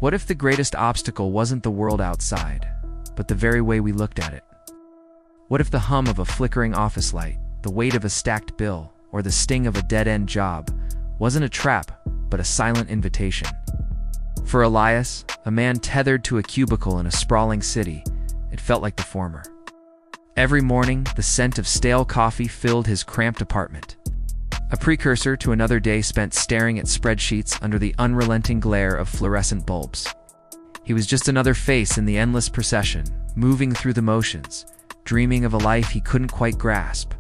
What if the greatest obstacle wasn't the world outside, but the very way we looked at it? What if the hum of a flickering office light, the weight of a stacked bill, or the sting of a dead-end job wasn't a trap, but a silent invitation? For Elias, a man tethered to a cubicle in a sprawling city, it felt like the former. Every morning, the scent of stale coffee filled his cramped apartment, a precursor to another day spent staring at spreadsheets under the unrelenting glare of fluorescent bulbs. He was just another face in the endless procession, moving through the motions, dreaming of a life he couldn't quite grasp.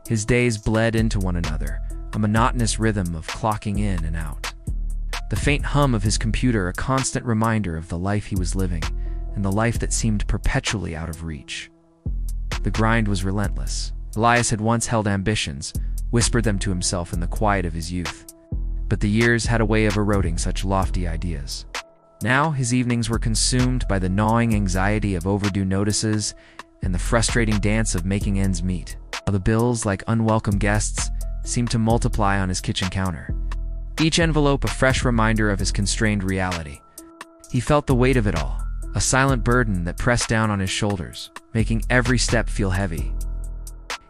His days bled into one another, a monotonous rhythm of clocking in and out. The faint hum of his computer a constant reminder of the life he was living, and the life that seemed perpetually out of reach. The grind was relentless. Elias had once held ambitions, whispered them to himself in the quiet of his youth. But the years had a way of eroding such lofty ideas. Now his evenings were consumed by the gnawing anxiety of overdue notices and the frustrating dance of making ends meet. The bills, like unwelcome guests, seemed to multiply on his kitchen counter, each envelope a fresh reminder of his constrained reality. He felt the weight of it all, a silent burden that pressed down on his shoulders, making every step feel heavy.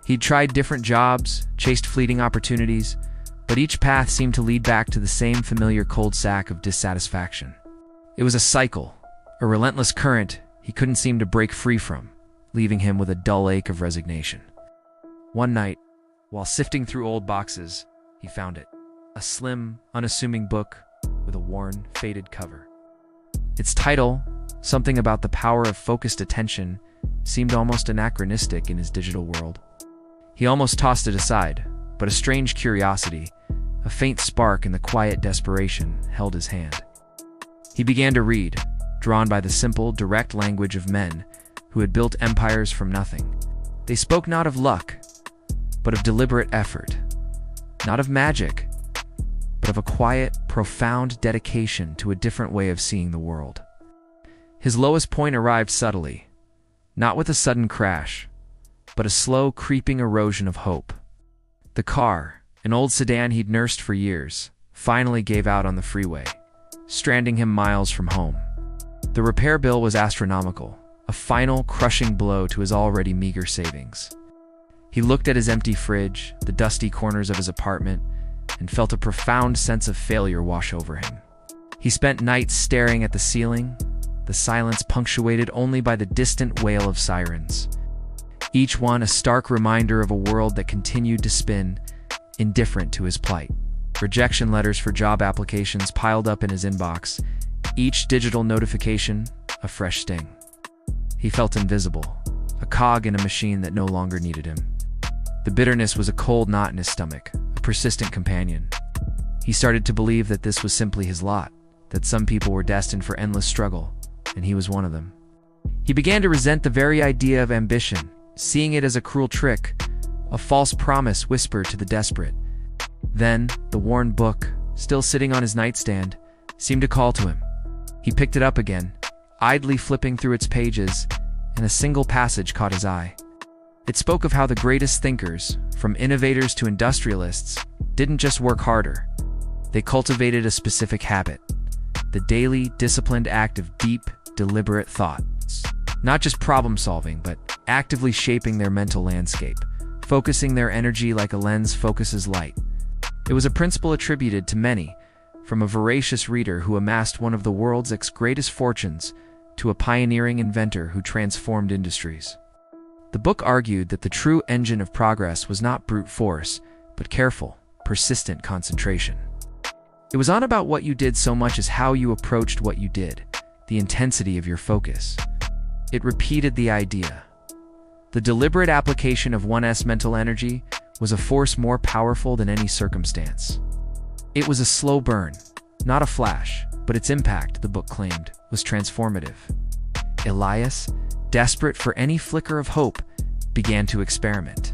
He'd tried different jobs, chased fleeting opportunities, but each path seemed to lead back to the same familiar cold sack of dissatisfaction. It was a cycle, a relentless current he couldn't seem to break free from, leaving him with a dull ache of resignation. One night, while sifting through old boxes, he found it, a slim, unassuming book with a worn, faded cover. Its title, something about the power of focused attention, seemed almost anachronistic in his digital world. He almost tossed it aside, but a strange curiosity, a faint spark in the quiet desperation, held his hand. He began to read, drawn by the simple, direct language of men who had built empires from nothing. They spoke not of luck, but of deliberate effort, not of magic, but of a quiet, profound dedication to a different way of seeing the world. His lowest point arrived subtly, not with a sudden crash, but a slow, creeping erosion of hope. The car, an old sedan he'd nursed for years, finally gave out on the freeway, stranding him miles from home. The repair bill was astronomical, a final, crushing blow to his already meager savings. He looked at his empty fridge, the dusty corners of his apartment, and felt a profound sense of failure wash over him. He spent nights staring at the ceiling, the silence punctuated only by the distant wail of sirens, each one a stark reminder of a world that continued to spin, indifferent to his plight. Rejection letters for job applications piled up in his inbox, each digital notification a fresh sting. He felt invisible, a cog in a machine that no longer needed him. The bitterness was a cold knot in his stomach, a persistent companion. He started to believe that this was simply his lot, that some people were destined for endless struggle, and he was one of them. He began to resent the very idea of ambition, seeing it as a cruel trick, a false promise whispered to the desperate. Then, the worn book, still sitting on his nightstand, seemed to call to him. He picked it up again, idly flipping through its pages, and a single passage caught his eye. It spoke of how the greatest thinkers, from innovators to industrialists, didn't just work harder. They cultivated a specific habit, the daily, disciplined act of deep, deliberate thought. Not just problem-solving, but actively shaping their mental landscape, focusing their energy like a lens focuses light. It was a principle attributed to many, from a voracious reader who amassed one of the world's greatest fortunes to a pioneering inventor who transformed industries. The book argued that the true engine of progress was not brute force, but careful, persistent concentration. It was not about what you did so much as how you approached what you did, the intensity of your focus. It repeated the idea. The deliberate application of one's mental energy was a force more powerful than any circumstance. It was a slow burn, not a flash, but its impact, the book claimed, was transformative. Elias, desperate for any flicker of hope, began to experiment.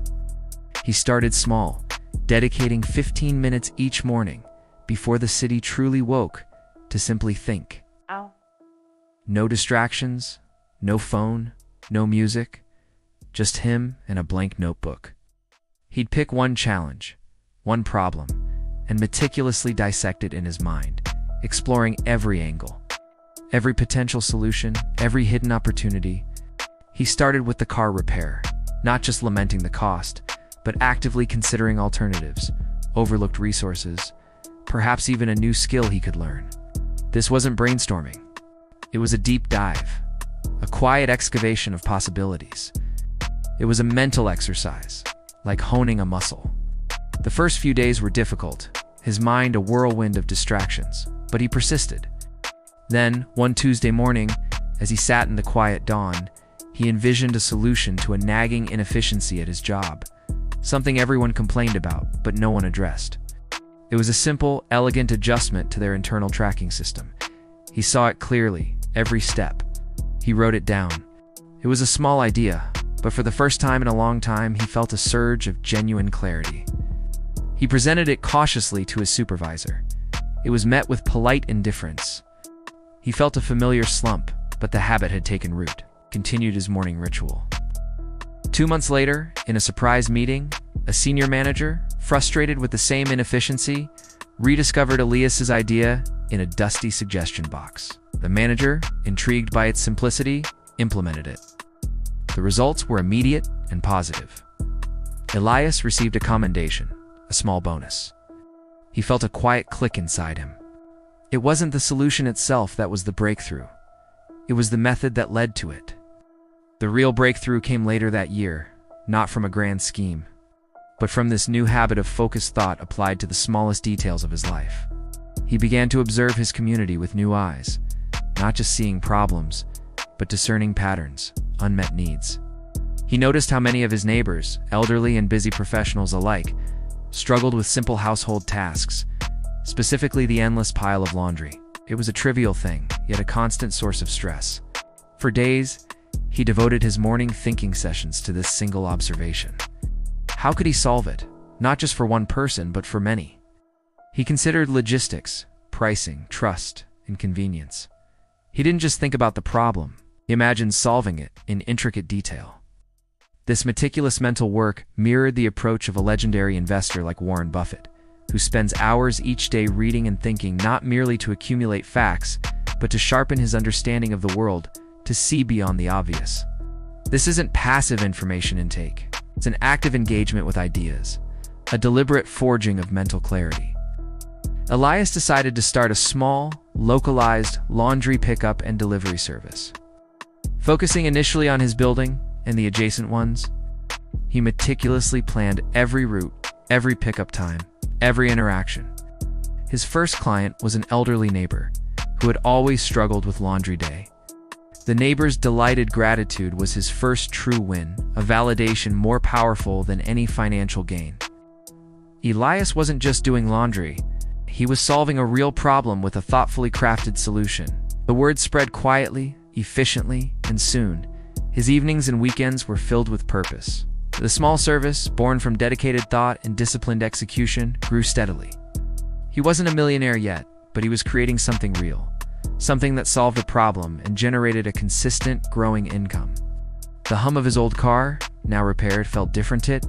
He started small, dedicating 15 minutes each morning, before the city truly woke, to simply think. Ow. No distractions, no phone, no music, just him and a blank notebook. He'd pick one challenge, one problem, and meticulously dissect it in his mind, exploring every angle. every potential solution, every hidden opportunity. He started with the car repair, not just lamenting the cost, but actively considering alternatives, overlooked resources, perhaps even a new skill he could learn. This wasn't brainstorming. It was a deep dive, a quiet excavation of possibilities. It was a mental exercise, like honing a muscle. The first few days were difficult, his mind a whirlwind of distractions, but he persisted. Then, one Tuesday morning, as he sat in the quiet dawn, he envisioned a solution to a nagging inefficiency at his job, something everyone complained about, but no one addressed. It was a simple, elegant adjustment to their internal tracking system. He saw it clearly, every step. He wrote it down. It was a small idea, but for the first time in a long time, he felt a surge of genuine clarity. He presented it cautiously to his supervisor. It was met with polite indifference. He felt a familiar slump, but the habit had taken root. Continued his morning ritual. 2 months later, in a surprise meeting, a senior manager, frustrated with the same inefficiency, rediscovered Elias's idea in a dusty suggestion box. The manager, intrigued by its simplicity, implemented it. The results were immediate and positive. Elias received a commendation, a small bonus. He felt a quiet click inside him. It wasn't the solution itself that was the breakthrough. It was the method that led to it. The real breakthrough came later that year, not from a grand scheme, but from this new habit of focused thought applied to the smallest details of his life. He began to observe his community with new eyes, not just seeing problems, but discerning patterns, unmet needs. He noticed how many of his neighbors, elderly and busy professionals alike, struggled with simple household tasks, specifically the endless pile of laundry. It was a trivial thing, yet a constant source of stress. For days, he devoted his morning thinking sessions to this single observation. How could he solve it? Not just for one person, but for many. He considered logistics, pricing, trust, and convenience. He didn't just think about the problem, he imagined solving it in intricate detail. This meticulous mental work mirrored the approach of a legendary investor like Warren Buffett, who spends hours each day reading and thinking not merely to accumulate facts, but to sharpen his understanding of the world, to see beyond the obvious. This isn't passive information intake. It's an active engagement with ideas, a deliberate forging of mental clarity. Elias decided to start a small, localized laundry pickup and delivery service. Focusing initially on his building and the adjacent ones, he meticulously planned every route, every pickup time, every interaction. His first client was an elderly neighbor who had always struggled with laundry day. The neighbor's delighted gratitude was his first true win, a validation more powerful than any financial gain. Elias wasn't just doing laundry, he was solving a real problem with a thoughtfully crafted solution. The word spread quietly, efficiently, and soon, his evenings and weekends were filled with purpose. The small service, born from dedicated thought and disciplined execution, grew steadily. He wasn't a millionaire yet, but he was creating something real. Something that solved a problem and generated a consistent, growing income. The hum of his old car, now repaired, felt different. It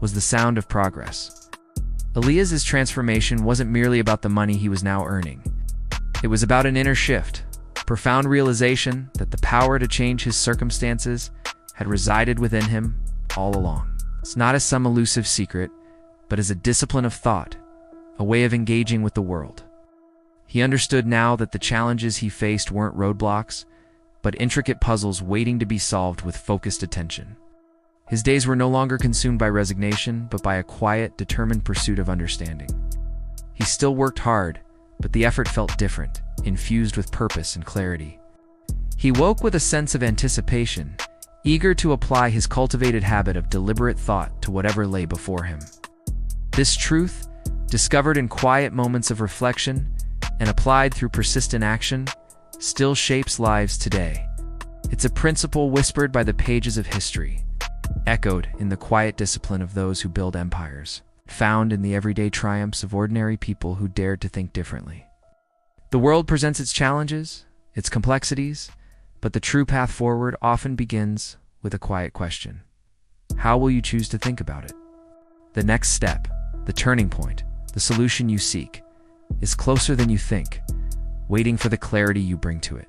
was the sound of progress. Elias's transformation wasn't merely about the money he was now earning. It was about an inner shift, a profound realization that the power to change his circumstances had resided within him all along. It's not as some elusive secret, but as a discipline of thought, a way of engaging with the world. He understood now that the challenges he faced weren't roadblocks, but intricate puzzles waiting to be solved with focused attention. His days were no longer consumed by resignation, but by a quiet, determined pursuit of understanding. He still worked hard, but the effort felt different, infused with purpose and clarity. He woke with a sense of anticipation, eager to apply his cultivated habit of deliberate thought to whatever lay before him. This truth, discovered in quiet moments of reflection and applied through persistent action, still shapes lives today. It's a principle whispered by the pages of history, echoed in the quiet discipline of those who build empires, found in the everyday triumphs of ordinary people who dared to think differently. The world presents its challenges, its complexities, but the true path forward often begins with a quiet question. How will you choose to think about it? The next step, the turning point, the solution you seek, is closer than you think, waiting for the clarity you bring to it.